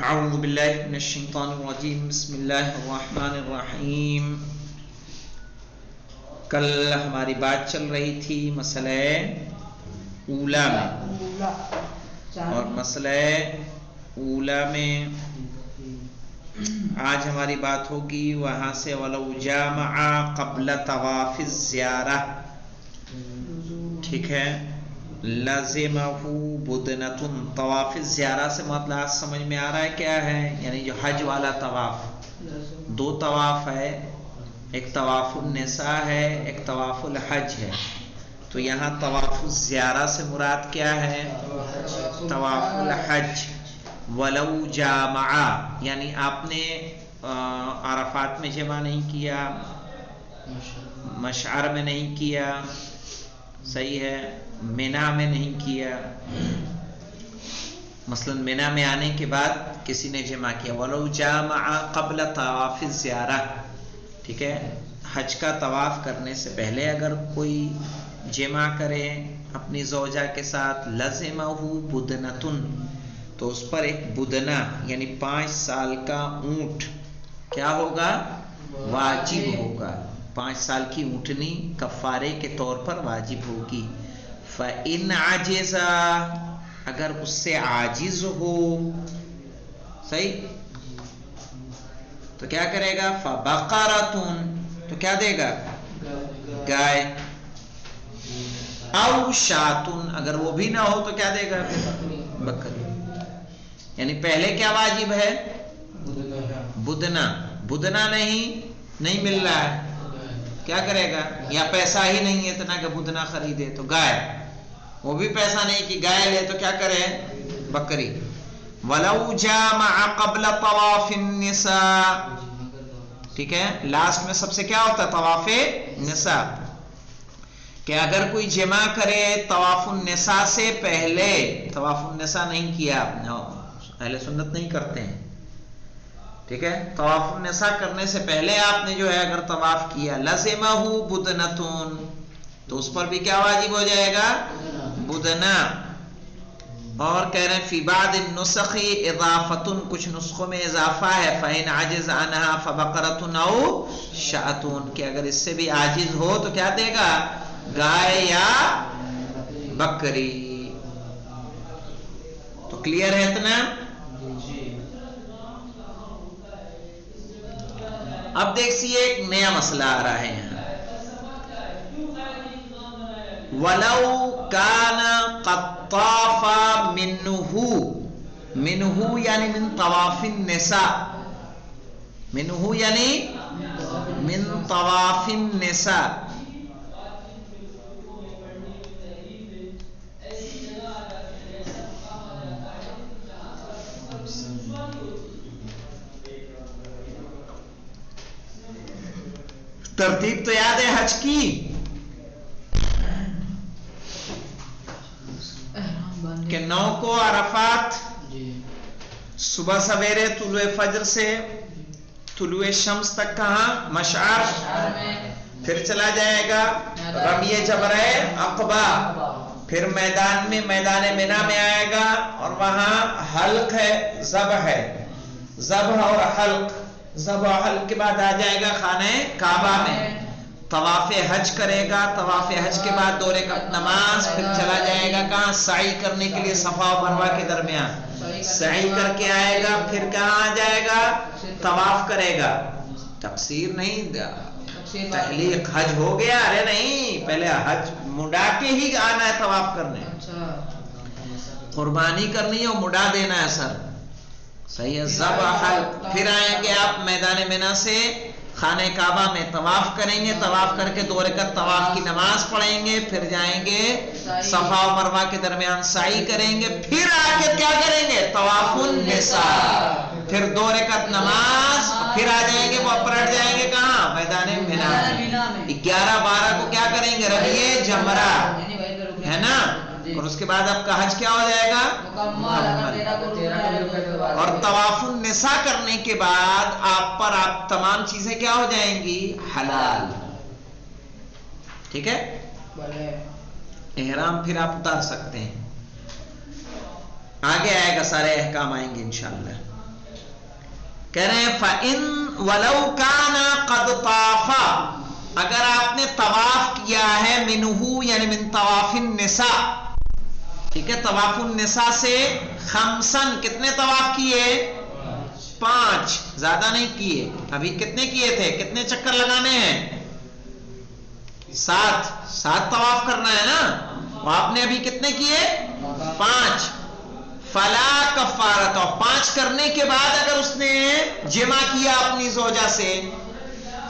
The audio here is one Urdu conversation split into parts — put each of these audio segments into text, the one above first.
اعوذ باللہ من الشیطان الرجیم بسم اللہ الرحمن الرحیم۔ کل ہماری بات چل رہی تھی مسئلہ اولا میں، اور مسئلہ اولا میں آج ہماری بات ہوگی وہاں سے وَلَوْ جَامَعَ قَبْلَ طَوَافِ الزِّيَارَةِ، ٹھیک ہے، لَزِمَهُ بُدْنَةٌ۔ طواف الزیارہ سے مطلب سمجھ میں آ رہا ہے کیا ہے؟ یعنی جو حج والا طواف، دو طواف ہے، ایک طواف النساء ہے، ایک طواف الحج ہے۔ تو یہاں طواف الزیارہ سے مراد کیا ہے؟ طواف الحج۔ وَلَوْ جَامَعَ یعنی آپ نے عرفات میں جمع نہیں کیا، مشعر میں نہیں کیا، صحیح ہے، مینا میں نہیں کیا، مثلا مینا میں آنے کے بعد کسی نے جمع کیا۔ وَلَوْ جَامَعَ قَبْلَ طَوَافِ الزِّيَارَةِ، ٹھیک ہے، حج کا طواف کرنے سے پہلے اگر کوئی جمع کرے اپنی زوجہ کے ساتھ، لَزِمَهُ بُدْنَةٌ، تو اس پر ایک بدنہ یعنی 5 سال کا اونٹ کیا ہوگا؟ واجب ہوگا۔ 5 سال کی اونٹنی کفارے کے طور پر واجب ہوگی۔ فَإِنْ عَجِزَ، اگر اس سے عاجز ہو، صحیح، تو کیا کرے گا؟ فَبَقَرَةٌ، تو کیا دے گا؟ گائے۔ اَوْ شَاةٌ، اگر وہ بھی نہ ہو تو کیا دے گا؟ بکری۔ یعنی پہلے کیا واجب ہے؟ بدنہ۔ بدنہ نہیں مل رہا ہے، کیا کرے گا؟ یا پیسہ ہی نہیں ہے اتنا کہ بدنہ خریدے تو گائے، وہ بھی پیسہ نہیں کہ گائے لے تو کیا کرے؟ بکری۔ وَلَوْ جَامَعَ قَبْلَ طَوَافِ النِّسَاءِ، ٹھیک ہے، لاسٹ میں سب سے کیا ہوتا ہے؟ طواف نساء، کہ اگر کوئی جمع کرے طواف النساء سے پہلے، طواف النساء نہیں کیا آپ نے، اہل سنت نہیں کرتے ہیں، ٹھیک ہے، طواف النساء کرنے سے پہلے آپ نے جو ہے اگر طواف کیا، لَزِمَهُ بُدْنَةٌ، تو اس پر بھی کیا واجب ہو جائے گا؟ بدنہ۔ اور کہہ رہے ہیں فی بعض النسخ اضافۃ، کچھ نسخوں میں اضافہ ہے، فَإِنْ عَجِزَ عَنْهَا فَبَقَرَةٌ أَوْ شَاةٌ، کہ اگر اس سے بھی عاجز ہو تو کیا دے گا؟ گائے یا بکری۔ تو کلیئر ہے اتنا؟ اب دیکھیے ایک نیا مسئلہ آ رہا ہے یہاں۔ وَلَوْ كَانَ قَدْ طَافَ مِنْهُ یعنی من طواف النساء، منہو یعنی من طواف النساء، ترتیب تو یاد ہے حج کی، کہ 9 کو عرفات، صبح سویرے طلوع فجر سے طلوع شمس تک کہاں؟ مشعر، پھر چلا جائے گا رمی جمرہ عقبہ، پھر میدان مینا میں آئے گا، اور وہاں حلق ہے، ذبح ہے، ذبح اور حلق، ذبح اور حلق کے بعد آ جائے گا خانہ کعبہ میں، طواف حج کرے گا، طواف حج کے بعد 2 رکعت نماز، پھر چلا جائے گا کہاں؟ سعی کرنے کے لیے صفا و مروہ کے درمیان، سعی کر کے آئے گا، پھر کہاں آ جائے گا؟ طواف کرے گا۔ تقصیر نہیں، تحلیق حج ہو گیا، ارے نہیں، پہلے حج مڈا کے ہی آنا ہے طواف کرنے، قربانی کرنی ہے اور مڈا دینا ہے سر، صحیح ہے، ذبح حلق، پھر آئیں گے آپ میدان مینا سے خانہ کعبہ میں طواف کریں گے، طواف کر کے 2 رکعت طواف کی نماز پڑھیں گے، پھر جائیں گے صفا و مروہ کے درمیان سعی کریں گے، پھر آ کے کیا کریں گے؟ طواف النساء، پھر 2 رکعت نماز، پھر آ جائیں گے، وہ پلٹ جائیں گے کہاں؟ میدان مینا میں، 11-12 کو کیا کریں گے؟ رمی جمرہ، ہے نا، اور اس کے بعد آپ کا حج کیا ہو جائے گا؟ اور طواف النساء کرنے کے بعد آپ پر تمام چیزیں کیا ہو جائیں گی؟ حلال، ٹھیک ہے، احرام پھر آپ اتار سکتے ہیں، آگے آئے گا، سارے احکام آئیں گے انشاءاللہ۔ کہہ رہے ہیں فَإِن وَلَوْ كَانَ قَدْ طَافَ، اگر آپ نے طواف کیا ہے منہو یعنی من طواف النساء، ٹھیک ہے، طواف النساء سے خمسن، کتنے طواف کیے؟ 5، زیادہ نہیں کیے. ابھی کتنے کیے تھے؟ کتنے چکر لگانے ہیں؟ 7 طواف کرنا ہے نا. آپ نے ابھی کتنے کیے؟ 5. فلا کفارت، 5 کرنے کے بعد اگر اس نے جمع کیا اپنی زوجہ سے،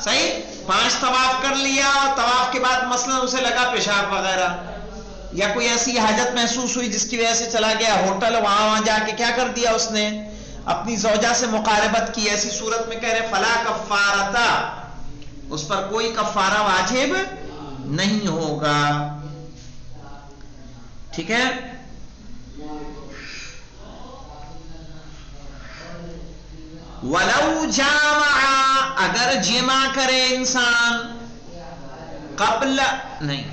صحیح، 5 طواف کر لیا اور طواف کے بعد مثلا اسے لگا پیشاب وغیرہ یا کوئی ایسی حاجت محسوس ہوئی جس کی وجہ سے چلا گیا ہوٹل، وہاں جا کے کیا کر دیا اس نے؟ اپنی زوجہ سے مقاربت کی. ایسی صورت میں کہہ رہے فلا کفارتا، اس پر کوئی کفارہ واجب نہیں ہوگا. ٹھیک ہے. ولو جامع، اگر جمع کرے انسان قبل نہیں،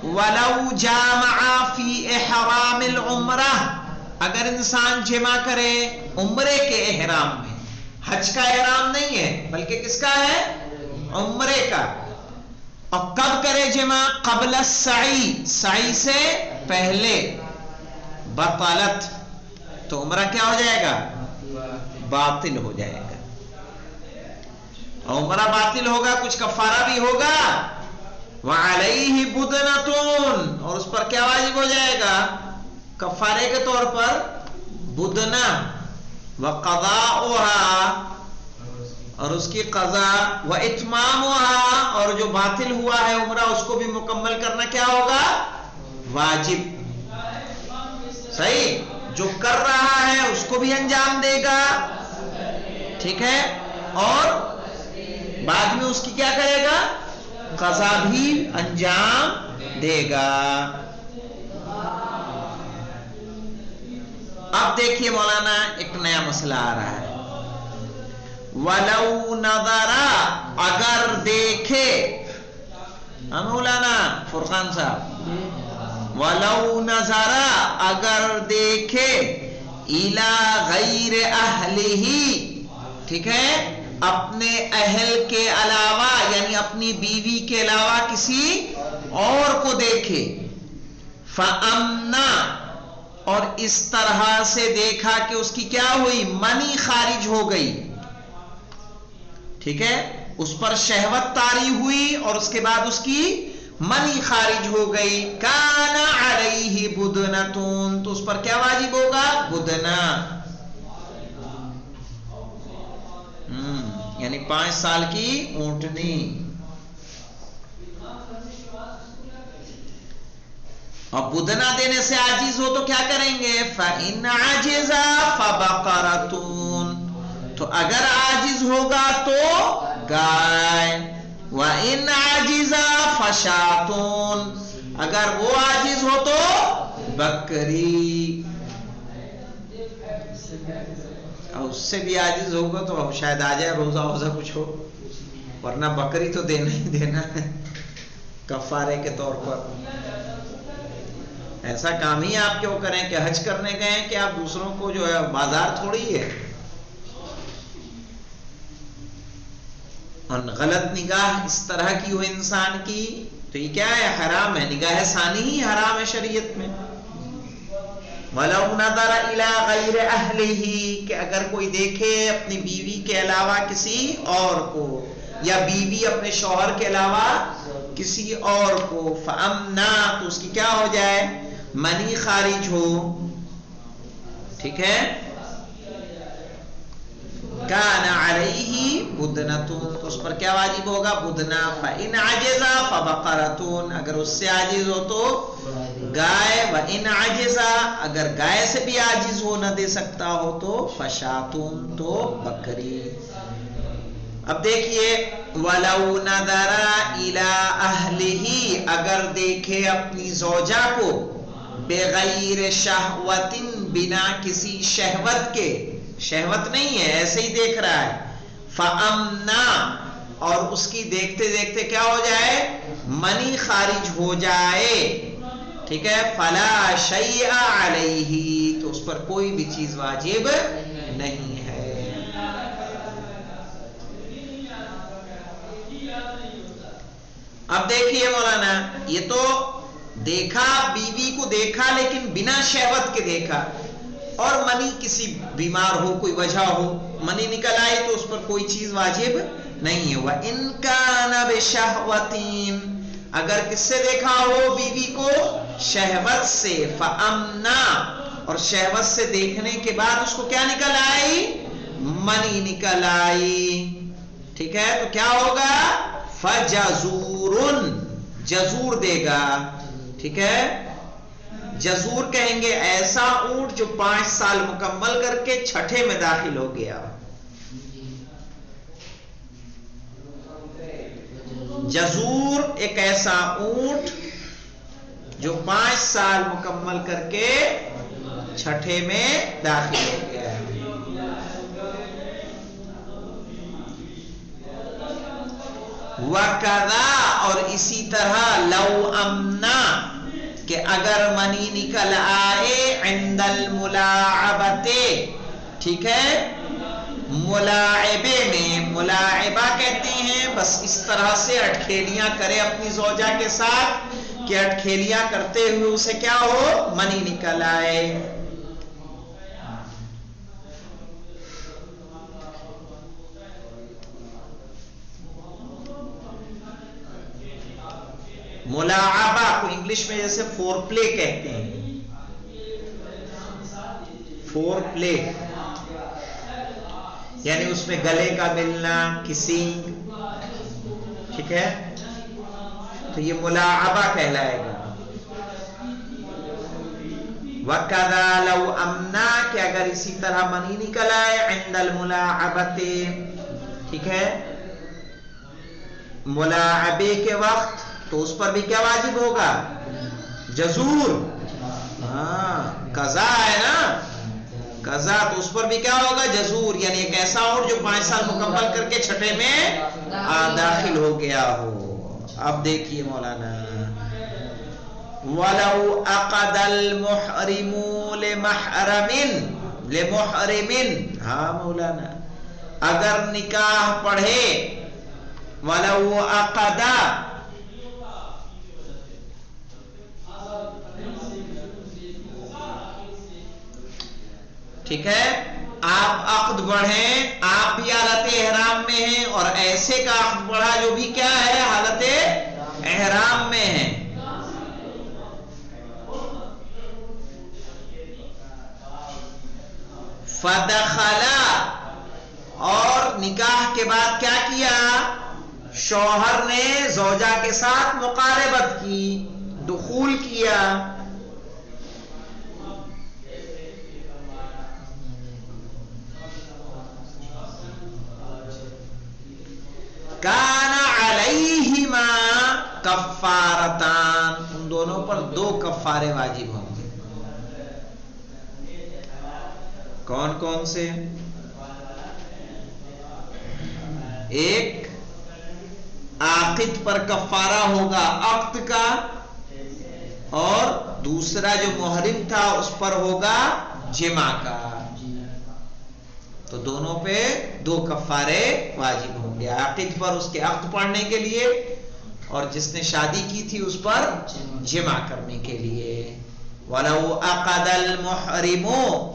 ولو جامع فی احرام العمرہ، اگر انسان جمع کرے عمرے کے احرام میں، حج کا احرام نہیں ہے بلکہ کس کا ہے؟ عمرے کا. اور کب کرے جمع؟ قبل السعی، سعی سے پہلے، بطلت، تو عمرہ کیا ہو جائے گا؟ باطل ہو جائے گا. عمرہ باطل ہوگا، کچھ کفارہ بھی ہوگا. وعلیہ بدنتون، اور اس پر کیا واجب ہو جائے گا؟ کفارے کے طور پر بدنہ، وقضاؤها، اور اس کی قضا، واتمامها، اور جو باطل ہوا ہے عمرہ اس کو بھی مکمل کرنا کیا ہوگا؟ واجب. صحیح، جو کر رہا ہے اس کو بھی انجام دے گا، ٹھیک ہے، اور بعد میں اس کی کیا کرے گا؟ قضا بھی انجام دے گا. اب دیکھیے مولانا ایک نیا مسئلہ آ رہا ہے. وَلَوْ نَظَرَ، اگر دیکھے، مولانا فرقان صاحب، وَلَوْ نَظَرَ، اگر دیکھے، إِلَى غَيْرِ أَهْلِهِ، ٹھیک ہے، اپنے اہل کے علاوہ یعنی اپنی بیوی کے علاوہ کسی اور کو دیکھے، فَأَمْنَا، اور اس طرح سے دیکھا کہ اس کی کیا ہوئی؟ منی خارج ہو گئی، ٹھیک ہے، اس پر شہوت طاری ہوئی اور اس کے بعد اس کی منی خارج ہو گئی. کان علیہ بدنتون، تو اس پر کیا واجب ہوگا؟ بدنہ، یعنی 5 سال کی اونٹنی. اور بدنہ دینے سے عاجز ہو تو کیا کریں گے؟ فَإِنْ عَجِزَ فَبَقَرَةٌ، تو اگر عاجز ہوگا تو گائے، وَإِنْ عَجِزَ فَشَاةٌ، اگر وہ عاجز ہو تو بکری. اور اس سے بھی عاجز ہوگا تو شاید آ جائے روزہ کچھ ہو، ورنہ بکری تو دینا ہی دینا ہے کفارے کے طور پر. ایسا کام ہی آپ کیوں کریں کہ حج کرنے گئے کہ آپ دوسروں کو جو ہے بازار تھوڑی ہے. اور غلط نگاہ اس طرح کی ہو انسان کی تو یہ کیا ہے؟ حرام ہے. نگاہ ثانی ہی حرام ہے شریعت میں. وَلَوْ نَظَرَ إِلَى غَيْرِ أَهْلِهِ، کہ اگر کوئی دیکھے اپنی بیوی کے علاوہ کسی اور کو، یا بیوی اپنے شوہر کے علاوہ کسی اور کو، فَأَمْنَا، تو اس کی کیا ہو جائے؟ منی خارج ہو، ٹھیک ہے. کان علیہ بدنتون، تو اس پر کیا واجب ہوگا؟ بدنہ. فَإِنْ عَجِزَ فَبَقَرَةٌ، اگر اس سے عاجز ہو تو گائے. وَإِنْ عَجِزَ، اگر گائے سے بھی عاجز ہو، نہ دے سکتا ہو تو فَشَاةٌ، تو بکری. اب دیکھیے، وَلَوْ نَظَرَ إِلَىٰ أَهْلِهِ، اگر دیکھے اپنی زوجہ کو، بغیر شہوت، بنا کسی شہوت کے، شہوت نہیں ہے ایسے ہی دیکھ رہا ہے، فَأَمْنَا، اور اس کی دیکھتے دیکھتے کیا ہو جائے؟ منی خارج ہو جائے، ٹھیک ہے. فَلَا شَيْءَ عَلَيْهِ، تو اس پر کوئی بھی چیز واجب نہیں ہے. اب دیکھیے مولانا، یہ تو دیکھا، بیوی کو دیکھا لیکن بنا شہوت کے دیکھا، اور منی کسی بیمار ہو، کوئی وجہ ہو، منی نکل آئی تو اس پر کوئی چیز واجب نہیں ہوا. ان کان بشہوتین، اگر کس سے دیکھا ہو؟ بیوی کو شہوت سے. فامنا، اور شہوت سے دیکھنے کے بعد اس کو کیا نکل آئی؟ منی نکل آئی. ٹھیک ہے، تو کیا ہوگا؟ فجزورن، جزور دے گا. ٹھیک ہے، جزور کہیں گے ایسا اونٹ جو 5 سال مکمل کر کے 6 میں داخل ہو گیا. جزور ایک ایسا اونٹ جو 5 سال مکمل کر کے 6 میں داخل ہو گیا ہے. وَكَذَا، اور اسی طرح لو امنا، کہ اگر منی نکل آئے عند الملاعبت، ٹھیک ہے، ملاعبے میں، ملاعبہ کہتے ہیں بس اس طرح سے اٹکھیلیاں کرے اپنی زوجہ کے ساتھ کہ اٹکھیلیاں کرتے ہوئے اسے کیا ہو؟ منی نکل آئے. ملاعبہ کو انگلش میں جیسے فور پلے کہتے ہیں. فور پلے یعنی اس میں گلے کا ملنا، کسنگ. ٹھیک ہے، تو یہ ملاعبہ کہلائے گا. وَكَذَا لَوْ أَمْنَا، کہ اگر اسی طرح منی نکل آئے عند الملاعبت، ٹھیک ہے، ملاعبے کے وقت، تو اس پر بھی کیا واجب ہوگا؟ جزور. ہاں، قضا ہے نا، قضا، تو اس پر بھی کیا ہوگا؟ جزور. یعنی ایک ایسا اور جو 5 سال مکمل کر کے 6 میں داخل ہو گیا ہو. اب دیکھیے مولانا، وَلَوْ أَقَدَ الْمُحْرِمُ لِمُحْرِمٍ، ہاں مولانا، اگر نکاح پڑھے، وَلَوْ أَقَدَ، ٹھیک ہے، آپ عقد پڑھیں، آپ بھی حالت احرام میں ہیں، اور ایسے کا عقد پڑھا جو بھی کیا ہے؟ حالت احرام میں ہے. فدخلا، اور نکاح کے بعد کیا کیا؟ شوہر نے زوجہ کے ساتھ مقاربت کی، دخول کیا. کان علیہما کفارتان، ان دونوں پر 2 کفارے واجب ہوں گے. کون کون سے؟ ایک عاقد پر کفارہ ہوگا عقد کا، اور دوسرا جو محرم تھا اس پر ہوگا جمع کا. تو دونوں پہ 2 کفارے واجب ہوں گے، عاقد پر اس کے عقد پڑھنے کے لیے، اور جس نے شادی کی تھی اس پر جمع کرنے کے لیے. وَلَوْ أَقَدَ الْمُحْرِمُ،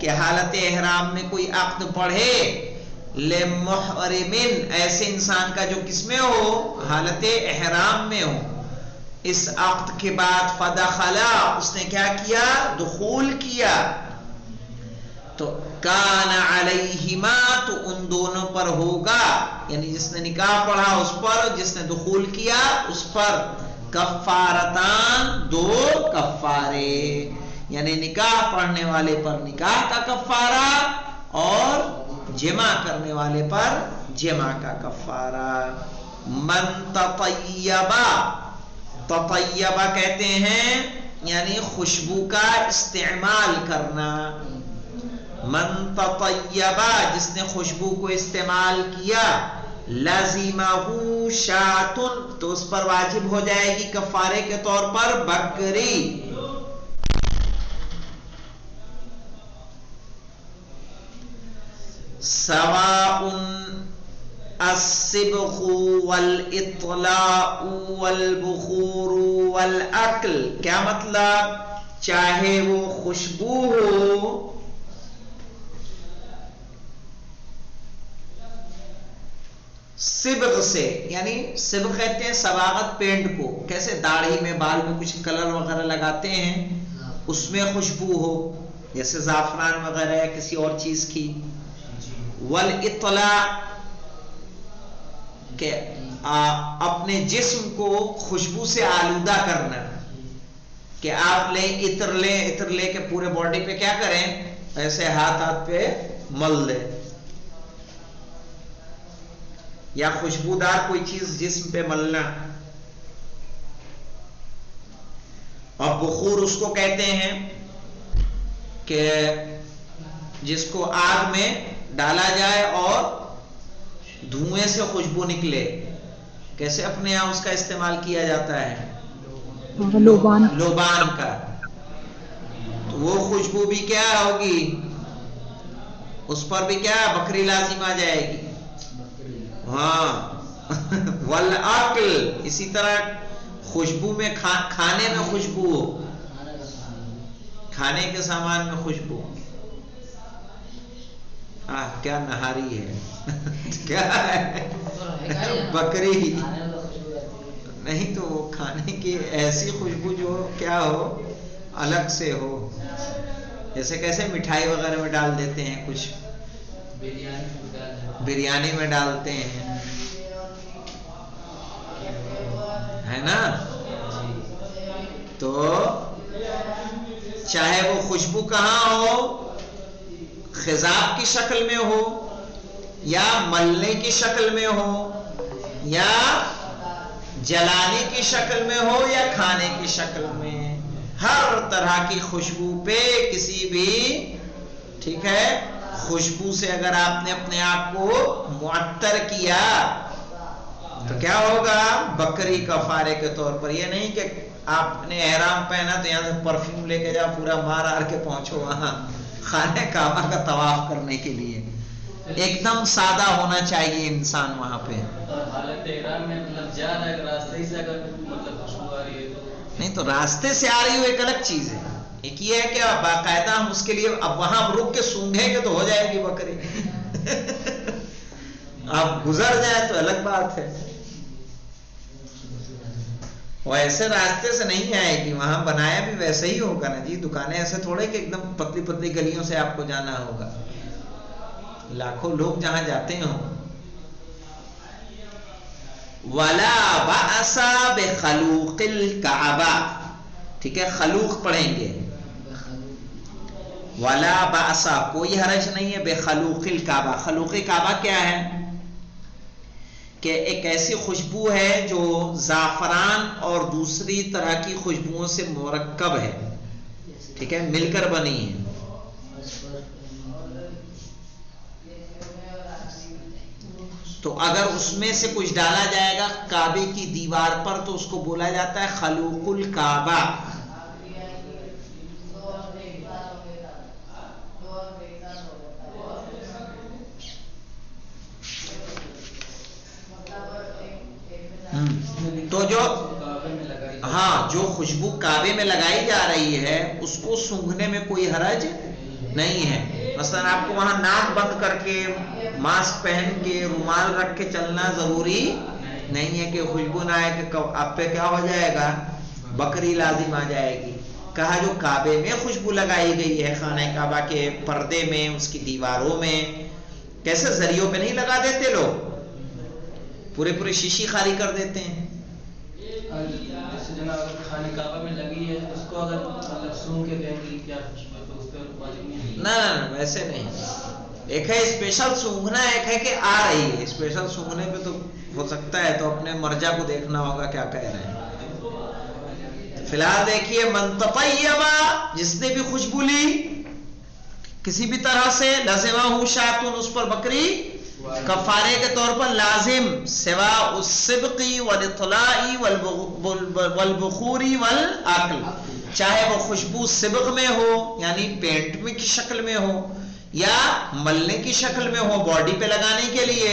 کہ حالت احرام میں کوئی عقد پڑھے، لِمُحْرِمٍ، ایسے انسان کا جو کس میں ہو؟ حالت احرام میں ہو. اس عقد کے بعد فدخلا، اس نے کیا کیا؟ دخول کیا. تو کان علیہما، تو ان دونوں پر ہوگا، یعنی جس نے نکاح پڑھا اس پر، جس نے دخول کیا اس پر، کفارتان، 2 کفارے. یعنی نکاح پڑھنے والے پر نکاح کا کفارہ، اور جمع کرنے والے پر جمع کا کفارہ. من تطیبا، تطیبہ کہتے ہیں یعنی خوشبو کا استعمال کرنا. من تطیبہ، جس نے خوشبو کو استعمال کیا، لازمہ شاتن، تو اس پر واجب ہو جائے گی کفارے کے طور پر بکری. سواء، الصبغ والاطلاء والبخور والاکل، کیا مطلب؟ چاہے وہ خوشبو ہو، صبغ سے، یعنی صبغ کہتے ہیں صباغت پینٹ کو، کیسے داڑھی میں بال میں کچھ کلر وغیرہ لگاتے ہیں، اس میں خوشبو ہو جیسے زعفران وغیرہ ہے کسی اور چیز کی، والاطلاع کہ اپنے جسم کو خوشبو سے آلودہ کرنا، کہ آپ عطر لے کے پورے باڈی پہ کیا کریں، ایسے ہاتھ پہ مل دیں، یا خوشبودار کوئی چیز جسم پہ ملنا۔ اور بخور اس کو کہتے ہیں کہ جس کو آگ میں ڈالا جائے اور دھوئیں سے خوشبو نکلے، کیسے اپنے یہاں اس کا استعمال کیا جاتا ہے، لوبان کا، تو وہ خوشبو بھی کیا ہوگی، اس پر بھی کیا بکری لازم آ جائے گی۔ ہاں والاکل، اسی طرح خوشبو میں کھانے میں خوشبو ہو، کھانے کے سامان میں خوشبو، کیا نہاری ہے کیا ہے، بکری نہیں تو وہ کھانے کی ایسی خوشبو جو کیا ہو، الگ سے ہو، جیسے کیسے مٹھائی وغیرہ میں ڈال دیتے ہیں، کچھ بریانی میں ڈالتے ہیں، ہے نا، تو چاہے وہ خوشبو کہاں ہو، خضاب کی شکل میں ہو، یا ملنے کی شکل میں ہو، یا جلانے کی شکل میں ہو، یا کھانے کی شکل میں، ہر طرح کی خوشبو پہ کسی بھی، ٹھیک ہے، خوشبو سے اگر آپ نے اپنے آپ کو معطر کیا تو کیا ہوگا، بکری کفارے کے طور پر۔ یہ نہیں کہ آپ نے احرام پہنا تو یہاں سے پرفیوم لے کے جاؤ پورا مار کے پہنچو وہاں خانہ کعبہ کا طواف کرنے کے لیے، ایک دم سادہ ہونا چاہیے انسان وہاں پہ۔ نہیں تو راستے سے آ رہی ہو ایک الگ چیز ہے، ایک یہ ہے کہ باقاعدہ ہم اس کے لیے اب وہاں رک کے سونگھیں گے تو ہو جائے گی بکری آپ گزر جائیں تو الگ بات ہے، وہ ایسے راستے سے نہیں آئے گی، وہاں بنایا بھی ویسے ہی ہوگا نا جی، دکانیں ایسے تھوڑے کہ ایک دم پتلی پتلی گلیوں سے آپ کو جانا ہوگا، لاکھوں لوگ جہاں جاتے ہوں۔ وَلَا بَأْسَ بِخَلُوقِ الْكَعْبَةِ، ٹھیک ہے، خلوق پڑھیں گے، وَلَا بَأْسَ، کوئی حرج نہیں ہے، بِخَلُوقِ الْكَعْبَةِ، خلوق کعبہ کیا ہے، کہ ایک ایسی خوشبو ہے جو زعفران اور دوسری طرح کی خوشبوؤں سے مرکب ہے، ٹھیک ہے، مل کر بنی ہے، تو اگر اس میں سے کچھ ڈالا جائے گا کعبے کی دیوار پر تو اس کو بولا جاتا ہے خلوق الکعبہ۔ تو جو ہاں جو خوشبو کعبے میں لگائی جا رہی ہے اس کو سونگھنے میں کوئی حرج نہیں ہے، مثلا آپ کو وہاں ناک بند کر کے ماسک پہن کے رومال رکھ کے چلنا ضروری نہیں ہے کہ خوشبو نہ آئے کہ آپ پہ کیا ہو جائے گا، بکری لازم آ جائے گی۔ کہا جو کعبے میں خوشبو لگائی گئی ہے، خانہ کعبہ کے پردے میں، اس کی دیواروں میں، کیسے ذریعوں پہ نہیں لگا دیتے لوگ، پورے پورے شیشی خالی کر دیتے ہیں، خانہ کعبہ میں لگی ہے اس کو اگر مطلب سون کے دیں گی کیا خوشبو تو اس پہ واجب نہیں ہے؟ نہ ویسے نہیں، ایک ہے اسپیشل سونگھنا، ایک ہے کہ آ رہی ہے، اسپیشل سونگھنے پہ تو ہو سکتا ہے تو اپنے مرجع کو دیکھنا ہوگا کیا کہہ رہے ہیں۔ فی الحال دیکھیے من تطیبا، جس نے بھی خوشبو لی کسی بھی طرح سے، لازمہ شاتن، اس پر بکری کفارے کے طور پر لازم، سوا السبقی والاطلاعی والبخوری والاکل، چاہے وہ خوشبو سبق میں ہو یعنی پینٹ میں کی شکل میں ہو، یا ملنے کی شکل میں ہو باڈی پہ لگانے کے لیے،